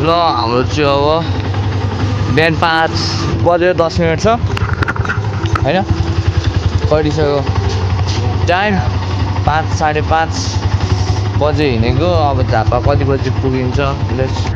ल हाम्रो चाहिँ अब बिहान 5 बजेर 10 मिनट छ हैन पढिसक्यो टाइम 5 5:30 बजे हिँडेको अब झापा कति बजे पुगिन्छ लेट्स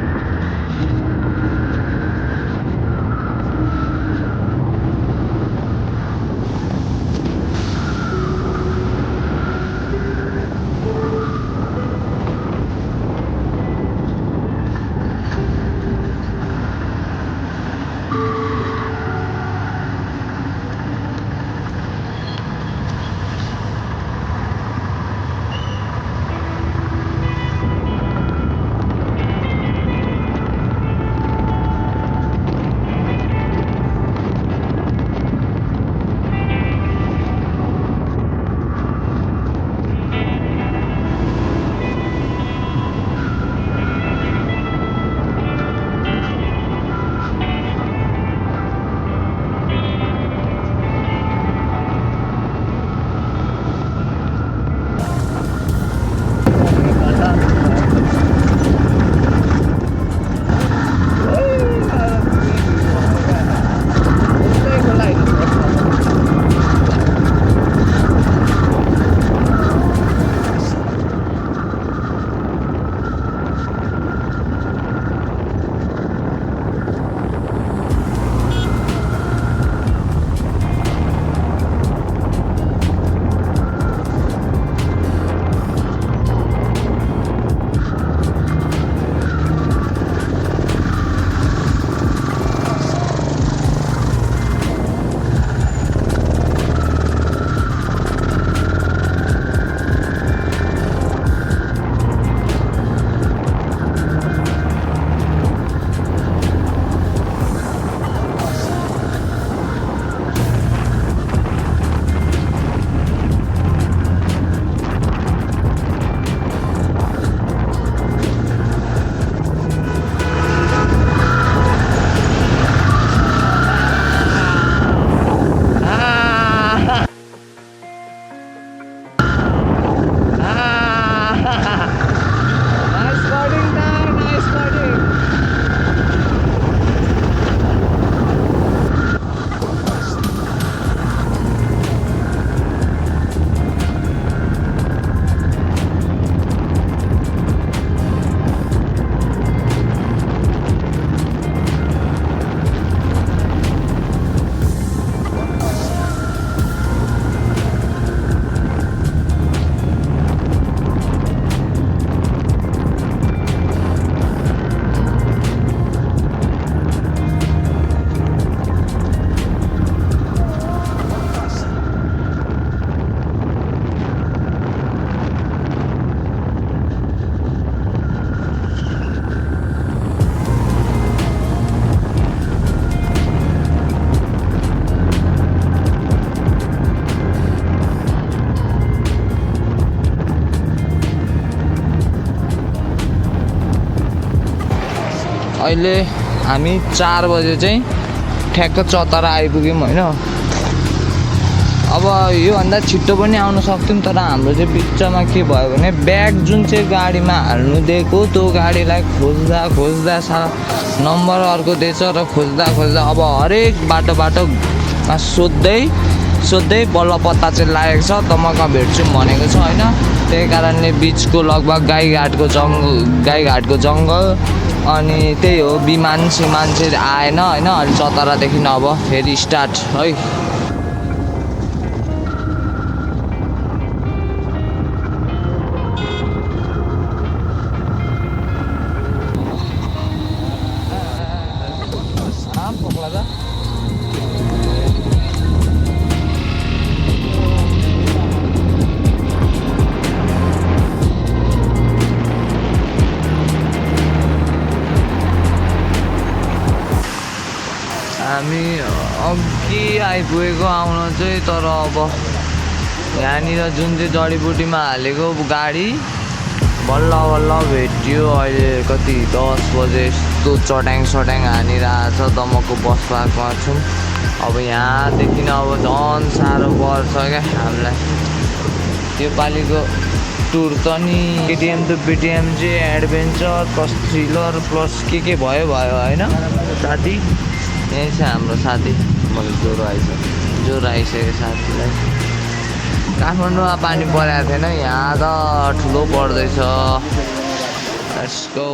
अहिले हामी 4 बजे चाहिँ ठ्याक्क चतरा आइपुग्यौँ हैन अब योभन्दा छिट्टो पनि आउन सक्थ्यौँ तर हाम्रो चाहिँ बिचमा के भयो भने ब्याग जुन चाहिँ गाडीमा हाल्नु दिएको त्यो गाडीलाई खोज्दा खोज्दा नम्बर अर्को दिएछ र खोज्दा खोज्दा अब हरेक बाटोमा सोध्दै बल्ल पत्ता चाहिँ लागेको छ त म कहाँ भेट्छु भनेको छ हैन त्यही कारणले बिचको लगभग गाईघाटको जङ्गल अनि त्यही हो विमान चाहिँ आएन हैन अनि चतरादेखि अब फेरि स्टार्ट है हामी अघि आइपुगेको आउन चाहिँ तर अब यहाँनिर जुन चाहिँ जडीबुटीमा हालेको गाडी बल्ल भेट्यो अहिले कति 10 बजे यस्तो चट्याङ हानिरहेको छ दमकको बस पार्कमा छौँ अब यहाँदेखि अब झन् साह्रो पर्छ क्या हामीलाई यो पालिको टुर त नि केटिएम टु बिटिएम चाहिँ एडभेन्चर प्लस थ्रिलर प्लस के भयो होइन साथी यही छ हाम्रो साथी मलाई ज्वरो आइसक्यो ज्वरो आइसक्यो साथीलाई काठमाडौँमा पानी परेको थिएन यहाँ त ठुलो पर्दैछ लेट्स गो